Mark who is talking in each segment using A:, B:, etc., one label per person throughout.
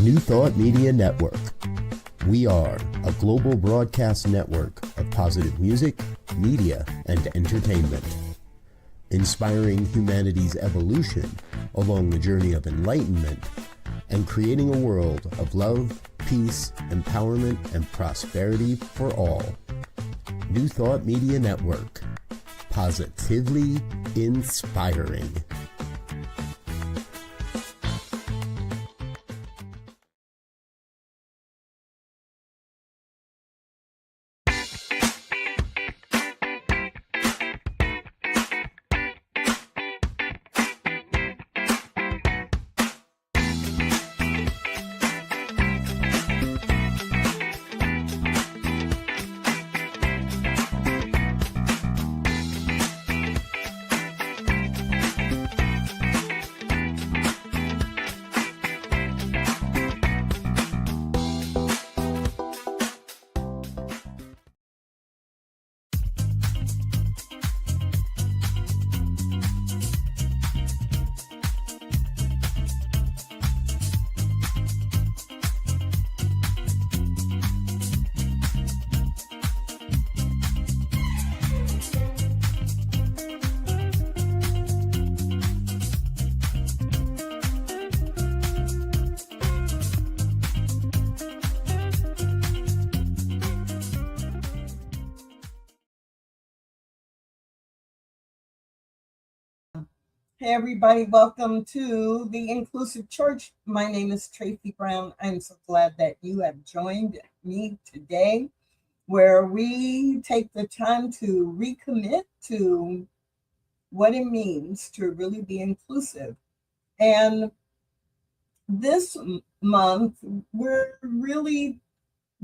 A: New Thought Media Network. We are a global broadcast network of positive music, media, and entertainment, inspiring humanity's evolution along the journey of enlightenment and creating a world of love, peace, empowerment, and prosperity for all. New Thought Media Network. Positively inspiring.
B: Hey everybody, welcome to the Inclusive Church. My name is Tracy Brown. I'm so glad that you have joined me today, where we take the time to recommit to what it means to really be inclusive. And this month, we're really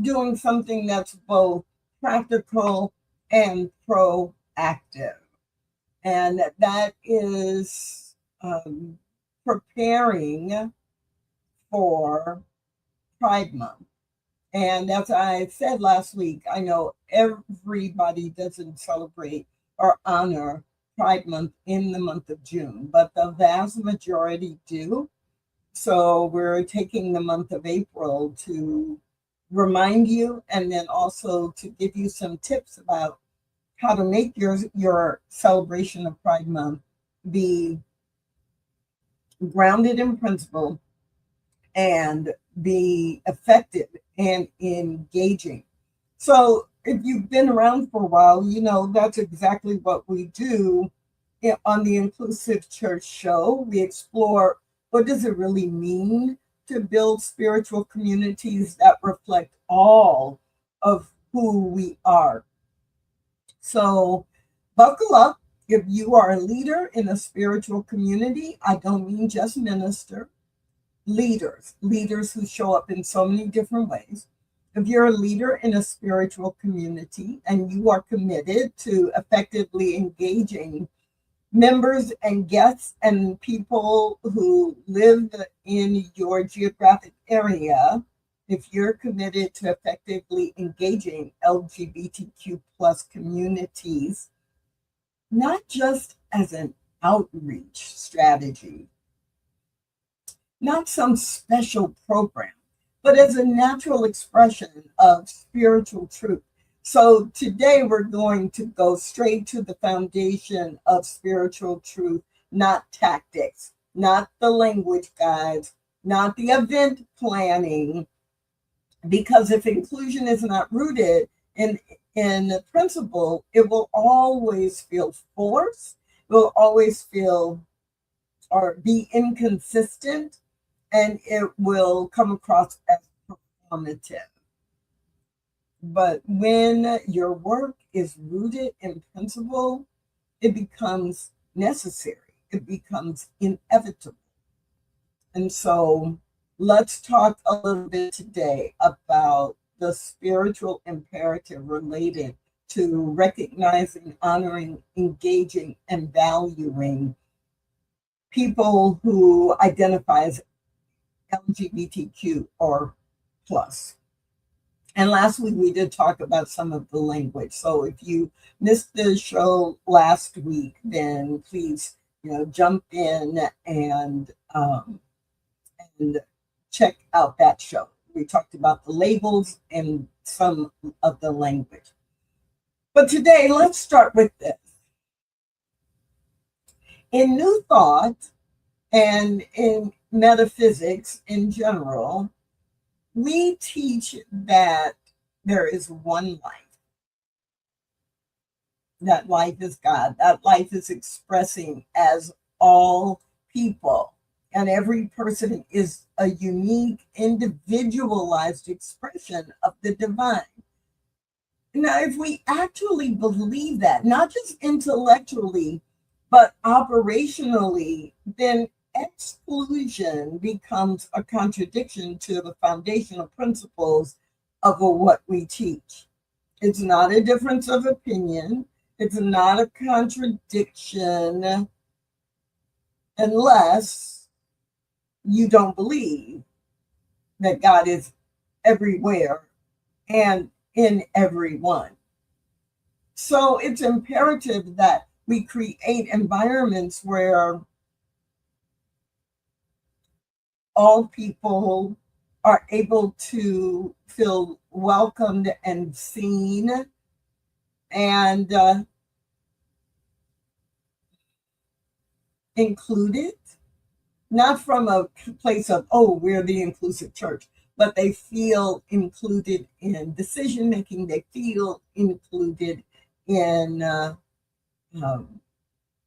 B: doing something that's both practical and proactive. And that is preparing for Pride Month. And as I said last week, I know everybody doesn't celebrate or honor Pride Month in the month of June, but the vast majority do. So we're taking the month of April to remind you and then also to give you some tips about how to make your celebration of Pride Month be grounded in principle and be effective and engaging. So if you've been around for a while, you know that's exactly what we do on the Inclusive Church Show. We explore what does it really mean to build spiritual communities that reflect all of who we are. So buckle up. If you are a leader in a spiritual community, I don't mean just minister, leaders who show up in so many different ways. If you're a leader in a spiritual community and you are committed to effectively engaging members and guests and people who live in your geographic area, if you're committed to effectively engaging LGBTQ plus communities, not just as an outreach strategy, not some special program, but as a natural expression of spiritual truth. So today we're going to go straight to the foundation of spiritual truth, not tactics, not the language guides, not the event planning, because if inclusion is not rooted in principle, it will always feel forced, it will always feel or be inconsistent, and it will come across as performative. But when your work is rooted in principle, it becomes necessary, it becomes inevitable. And so let's talk a little bit today about the spiritual imperative related to recognizing, honoring, engaging, and valuing people who identify as LGBTQ or plus. And last week we did talk about some of the language. So if you missed the show last week, then please, jump in and check out that show. We talked about the labels and some of the language. But today, let's start with this. In New Thought and in metaphysics in general, we teach that there is one life. That life is God. That life is expressing as all people. And every person is a unique, individualized expression of the divine. Now, if we actually believe that, not just intellectually, but operationally, then exclusion becomes a contradiction to the foundational principles of what we teach. It's not a difference of opinion. It's not a contradiction unless you don't believe that God is everywhere and in everyone. So it's imperative that we create environments where all people are able to feel welcomed and seen and included, not from a place of, oh, we're the inclusive church, but they feel included in decision making. They feel included in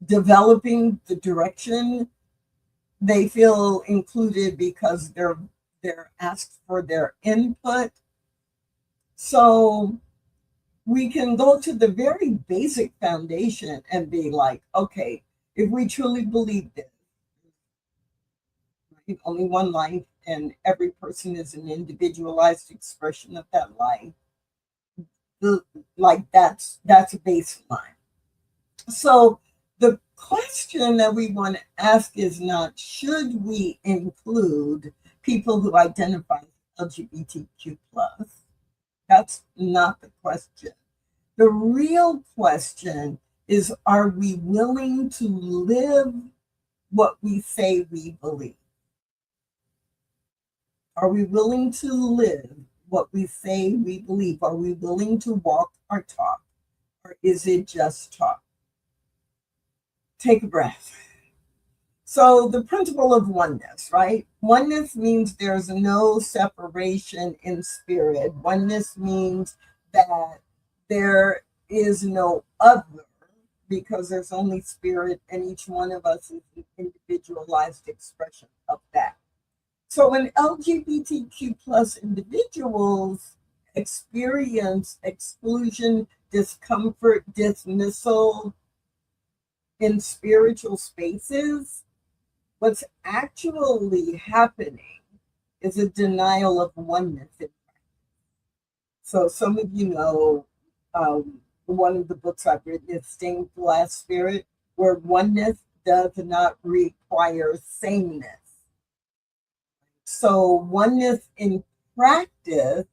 B: developing the direction. They feel included because they're asked for their input. So we can go to the very basic foundation and be like, okay, if we truly believe this, right, only one life and every person is an individualized expression of that life, that's a baseline. So the question that we want to ask is not, should we include people who identify as LGBTQ+? That's not the question. The real question is, are we willing to live what we say we believe? Are we willing to live what we say we believe? Are we willing to walk our talk? Or is it just talk? Take a breath. So the principle of oneness, right? Oneness means there's no separation in spirit. Oneness means that there is no other, because there's only spirit and each one of us is an individualized expression of that. So when LGBTQ plus individuals experience exclusion, discomfort, dismissal in spiritual spaces, what's actually happening is a denial of oneness. So some of you know, one of the books I've written is Stained Glass Spirit, where oneness does not require sameness. So oneness in practice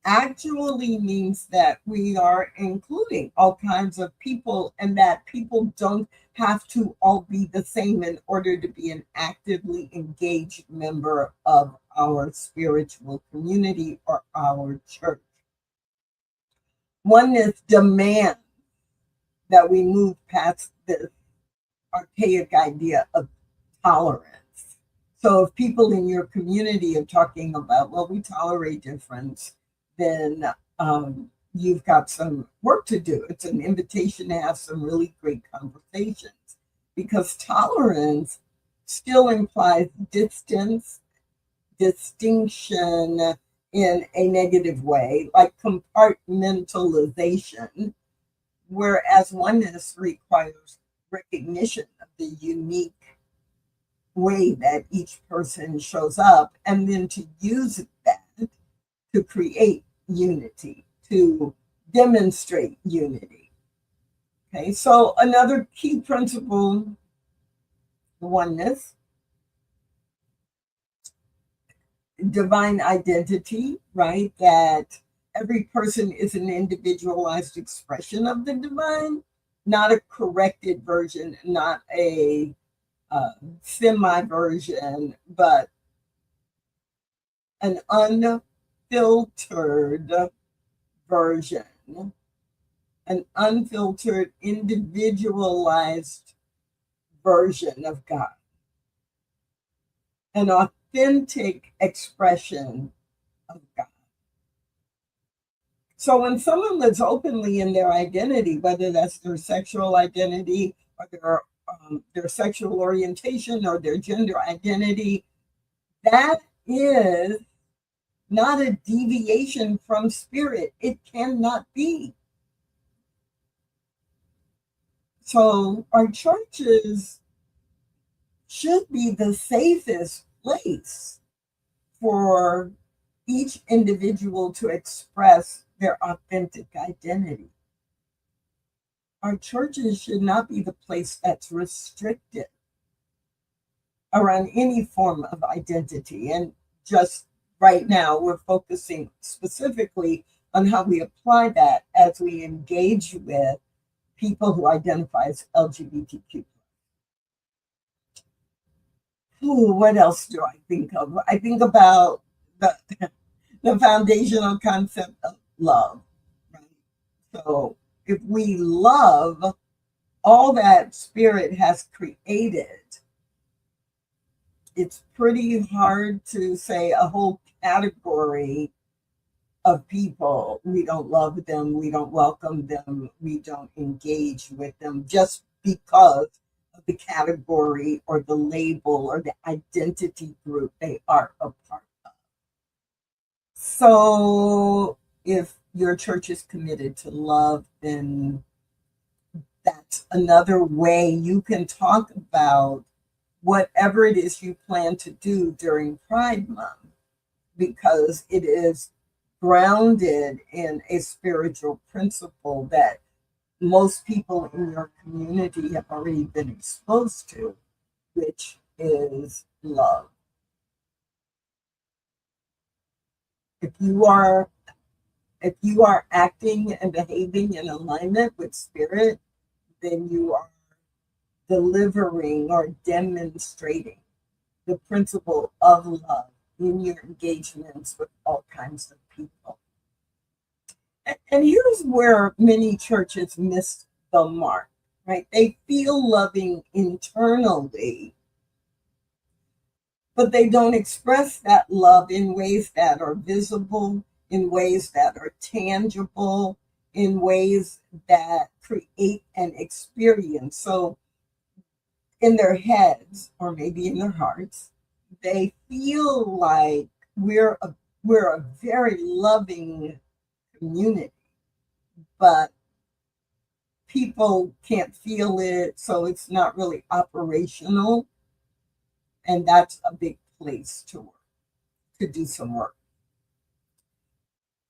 B: actually means that we are including all kinds of people, and that people don't have to all be the same in order to be an actively engaged member of our spiritual community or our church. Oneness demands that we move past this archaic idea of tolerance. So if people in your community are talking about, well, we tolerate difference, then you've got some work to do. It's an invitation to have some really great conversations, because tolerance still implies distance, distinction in a negative way, like compartmentalization, whereas oneness requires recognition of the unique way that each person shows up, and then to use that to create unity, to demonstrate unity. Okay, so another key principle, oneness, divine identity, right? That every person is an individualized expression of the divine, not a corrected version, not a semi version, but an unfiltered version, an unfiltered, individualized version of God, an authentic expression of God. So when someone lives openly in their identity, whether that's their sexual identity or their sexual orientation or their gender identity, that is not a deviation from spirit. It cannot be. So our churches should be the safest place for each individual to express their authentic identity. Our churches should not be the place that's restricted around any form of identity. And just right now, we're focusing specifically on how we apply that as we engage with people who identify as LGBTQ. Ooh, what else do I think of? I think about the foundational concept of love. Right? So if we love all that spirit has created, it's pretty hard to say a whole category of people, we don't love them, we don't welcome them, we don't engage with them just because of the category or the label or the identity group they are a part of. So if your church is committed to love, then that's another way you can talk about whatever it is you plan to do during Pride Month, because it is grounded in a spiritual principle that most people in your community have already been exposed to, which is love. If you are acting and behaving in alignment with spirit, then you are delivering or demonstrating the principle of love in your engagements with all kinds of people. And here's where many churches miss the mark, right? They feel loving internally, but they don't express that love in ways that are visible, in ways that are tangible, in ways that create an experience. So in their heads, or maybe in their hearts, they feel like we're a very loving community, but people can't feel it, so it's not really operational. And that's a big place to work, to do some work.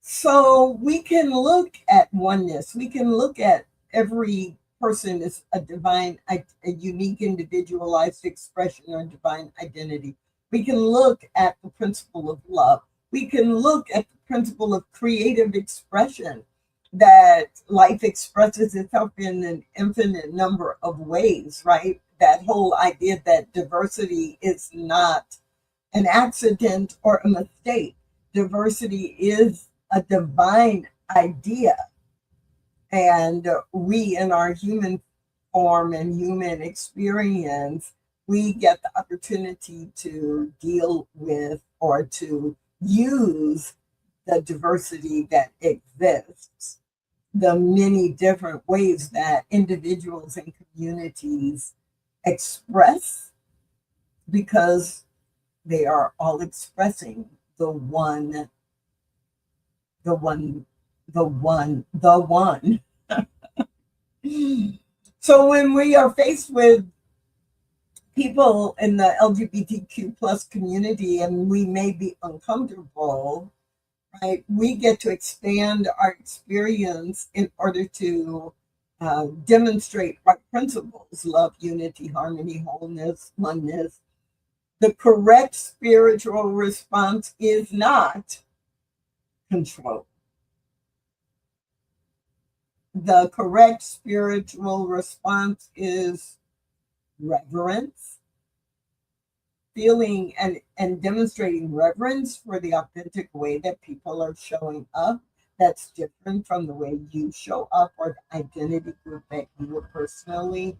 B: So we can look at oneness. We can look at every person as a divine, a unique, individualized expression or divine identity. We can look at the principle of love. We can look at the principle of creative expression, that life expresses itself in an infinite number of ways, right? That whole idea that diversity is not an accident or a mistake. Diversity is a divine idea. And we, in our human form and human experience, we get the opportunity to deal with or to use the diversity that exists, the many different ways that individuals and communities express, because they are all expressing the one. So when we are faced with people in the LGBTQ plus community and we may be uncomfortable, right, we get to expand our experience in order to demonstrate our principles: love, unity, harmony, wholeness, oneness. The correct spiritual response is not control. The correct spiritual response is reverence, feeling and demonstrating reverence for the authentic way that people are showing up that's different from the way you show up or the identity group that you are personally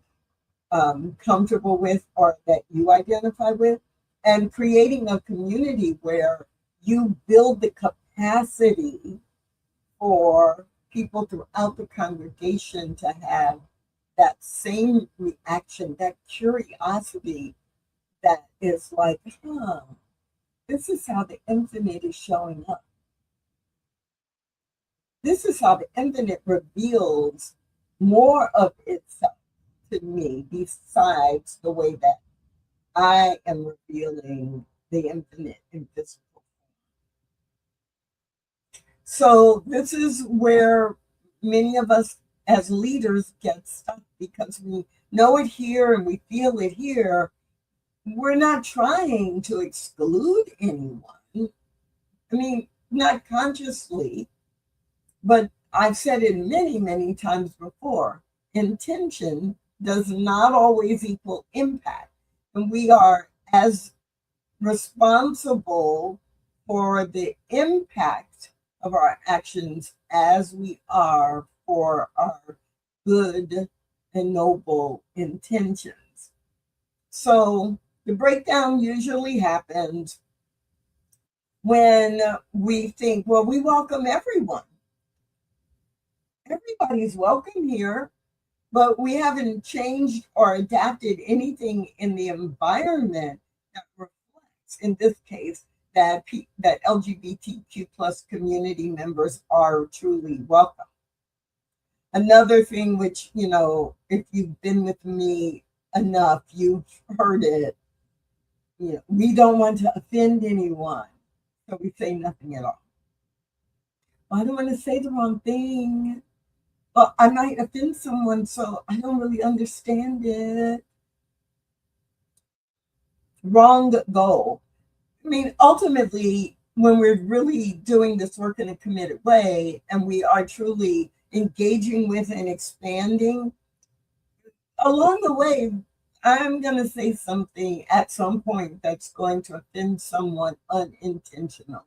B: comfortable with or that you identify with, and creating a community where you build the capacity for people throughout the congregation to have that same reaction, that curiosity that is like, this is how the infinite is showing up. This is how the infinite reveals more of itself to me besides the way that I am revealing the infinite in physical. So this is where many of us as leaders get stuck because we know it here and we feel it here. We're not trying to exclude anyone. I mean, not consciously, but I've said it many, many times before. Intention does not always equal impact. And we are as responsible for the impact of our actions as we are for our good and noble intentions. So the breakdown usually happens when we think, well, we welcome everyone. Everybody's welcome here, but we haven't changed or adapted anything in the environment that reflects, in this case, that LGBTQ plus community members are truly welcome. Another thing which, if you've been with me enough, you've heard it, we don't want to offend anyone, so we say nothing at all. I don't want to say the wrong thing. Well, I might offend someone, so I don't really understand it. Wrong goal. I mean, ultimately, when we're really doing this work in a committed way and we are truly engaging with and expanding, along the way, I'm going to say something at some point that's going to offend someone unintentionally.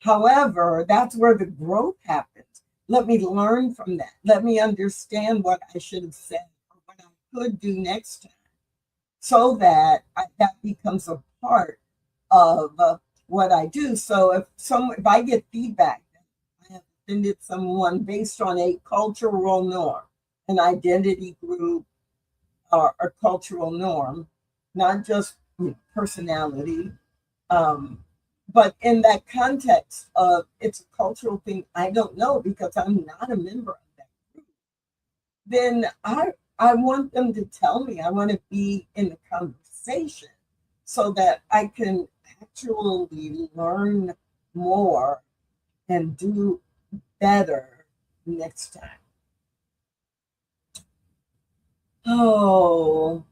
B: However, that's where the growth happens. Let me learn from that. Let me understand what I should have said or what I could do next time so that that becomes a part of what I do. So if I get feedback that I have offended someone based on a cultural norm, an identity group, or a cultural norm, not just personality, but in that context of it's a cultural thing, I don't know because I'm not a member of that group, then I want them to tell me. I want to be in the conversation so that I can actually learn more and do better next time. Oh,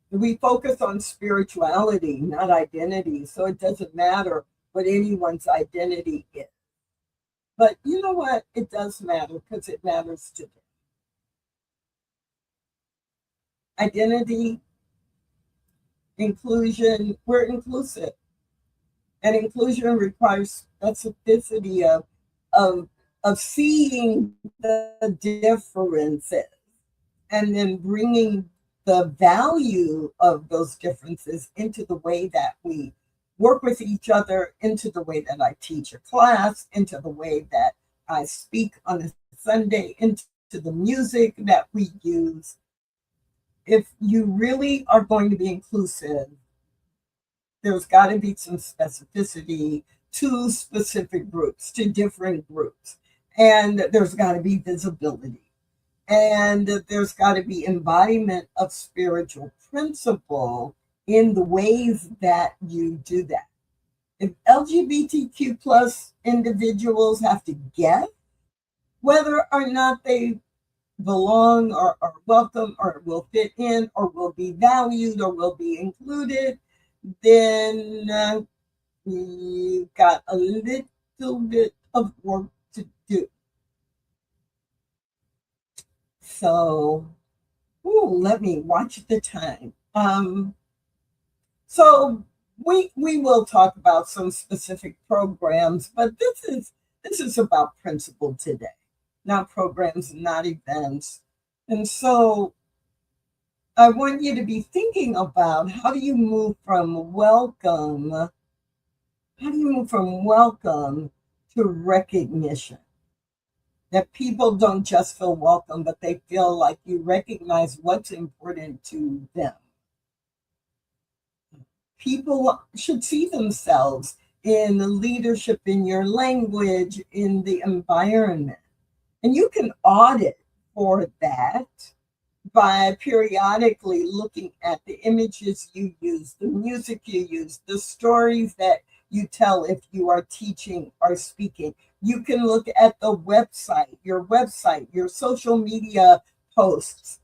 B: we focus on spirituality, not identity. So it doesn't matter what anyone's identity is. But you know what? It does matter because it matters to them. Identity, inclusion, we're inclusive. And inclusion requires specificity of seeing the differences and then bringing the value of those differences into the way that we work with each other, into the way that I teach a class, into the way that I speak on a Sunday, into the music that we use. If you really are going to be inclusive, there's got to be some specificity to specific groups, to different groups. And there's got to be visibility. And there's got to be embodiment of spiritual principle in the ways that you do that. If LGBTQ plus individuals have to guess whether or not they belong or are welcome or will fit in or will be valued or will be included, then you've got a little bit of work to do. So, let me watch the time. So we will talk about some specific programs, but this is about principle today, not programs, not events. And so I want you to be thinking about how do you move from welcome to recognition? That people don't just feel welcome, but they feel like you recognize what's important to them. People should see themselves in the leadership, in your language, in the environment. And you can audit for that by periodically looking at the images you use, the music you use, the stories that you tell if you are teaching or speaking. You can look at the website, your social media posts.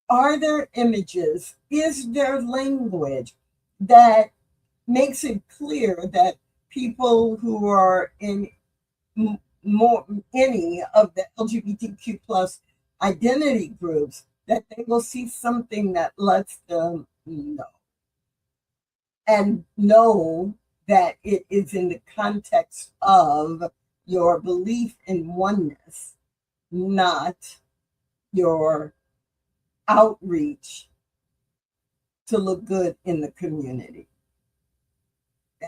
B: Are there images? Is there language that makes it clear that people who are in any of the LGBTQ plus identity groups, that they will see something that lets them know and know that it is in the context of your belief in oneness, not your outreach to look good in the community.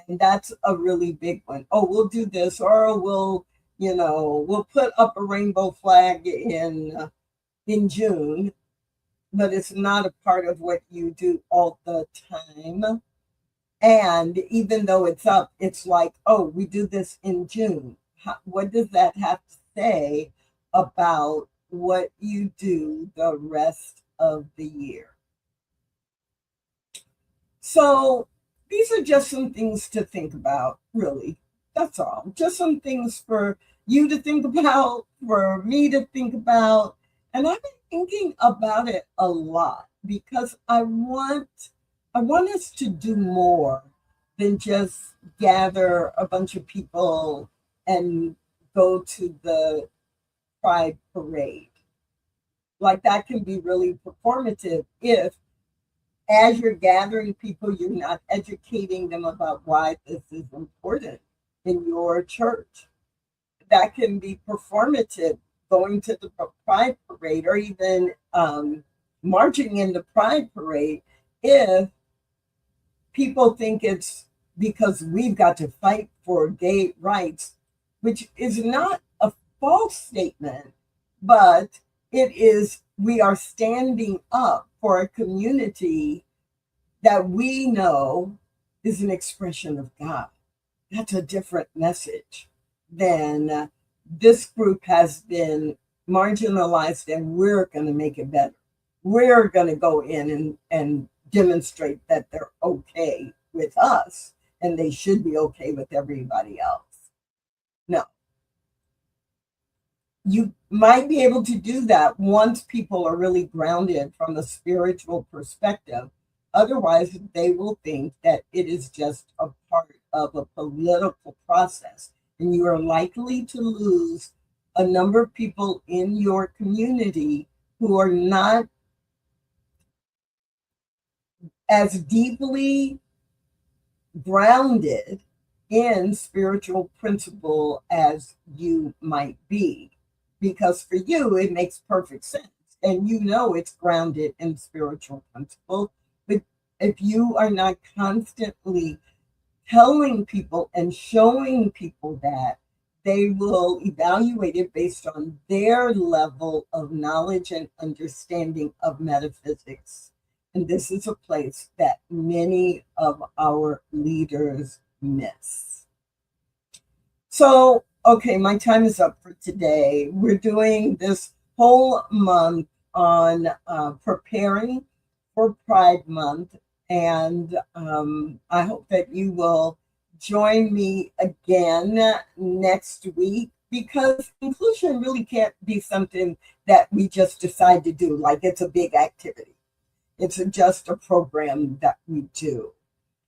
B: And that's a really big one. Oh, we'll do this, or we'll put up a rainbow flag in June, but it's not a part of what you do all the time. And even though it's up, it's like, oh, we do this in June. What does that have to say about what you do the rest of the year? So these are just some things to think about, really. That's all. Just some things for you to think about, for me to think about. And I've been thinking about it a lot because I want us to do more than just gather a bunch of people and go to the Pride parade. Like, that can be really performative if, as you're gathering people, you're not educating them about why this is important in your church. That can be performative, going to the Pride parade or even marching in the Pride parade, if people think it's because we've got to fight for gay rights, which is not a false statement, but it is, we are standing up for a community that we know is an expression of God. That's a different message than this group has been marginalized and we're going to make it better. We're going to go in and demonstrate that they're okay with us and they should be okay with everybody else. No. You might be able to do that once people are really grounded from a spiritual perspective. Otherwise, they will think that it is just a part of a political process, and you are likely to lose a number of people in your community who are not as deeply grounded in spiritual principle as you might be. Because for you, it makes perfect sense. And you know it's grounded in spiritual principle. But if you are not constantly telling people and showing people that, they will evaluate it based on their level of knowledge and understanding of metaphysics. And this is a place that many of our leaders miss. So, okay, my time is up for today. We're doing this whole month on preparing for Pride Month. And I hope that you will join me again next week, because inclusion really can't be something that we just decide to do, like it's a big activity. It's just a program that we do.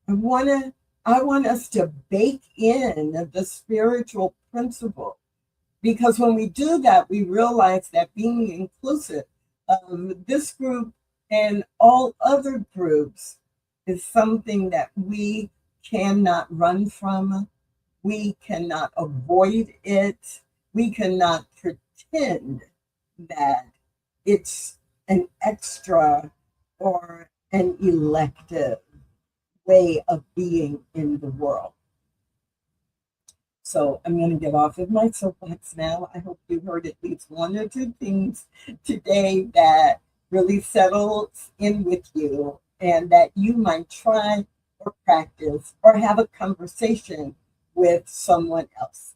B: I want us to bake in the spiritual principle, because when we do that, we realize that being inclusive of this group and all other groups is something that we cannot run from. We cannot avoid it. We cannot pretend that it's an extra or an elective way of being in the world. So I'm going to get off of my soapbox now. I hope you heard at least one or two things today that really settles in with you and that you might try or practice or have a conversation with someone else.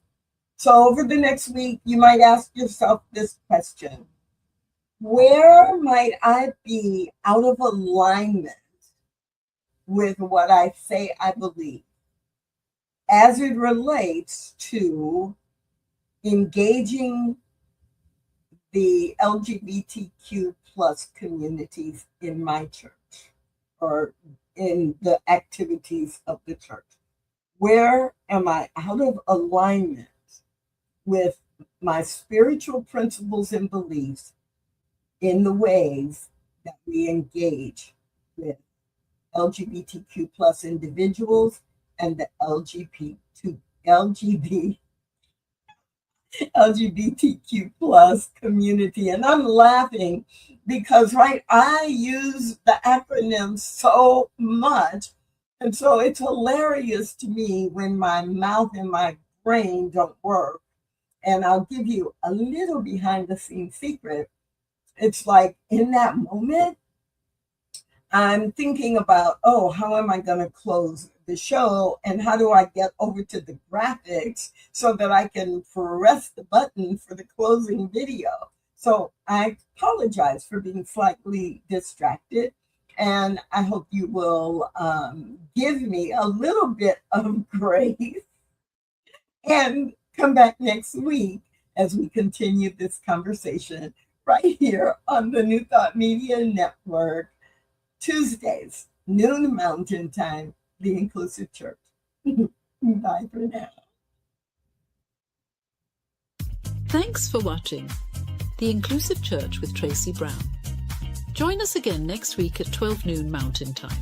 B: So over the next week, you might ask yourself this question: where might I be out of alignment with what I say I believe as it relates to engaging the LGBTQ plus communities in my church or in the activities of the church? Where am I out of alignment with my spiritual principles and beliefs in the ways that we engage with LGBTQ plus individuals and the LGBTQ plus community? And I'm laughing because, right, I use the acronym so much. And so it's hilarious to me when my mouth and my brain don't work. And I'll give you a little behind the scenes secret. It's like in that moment, I'm thinking about, oh, how am I going to close the show? And how do I get over to the graphics so that I can press the button for the closing video? So I apologize for being slightly distracted. And I hope you will give me a little bit of grace and come back next week as we continue this conversation right here on the New Thought Media Network, Tuesdays, noon Mountain Time, the Inclusive Church. Bye for now.
C: Thanks for watching The Inclusive Church with Tracy Brown. Join us again next week at 12 noon Mountain Time.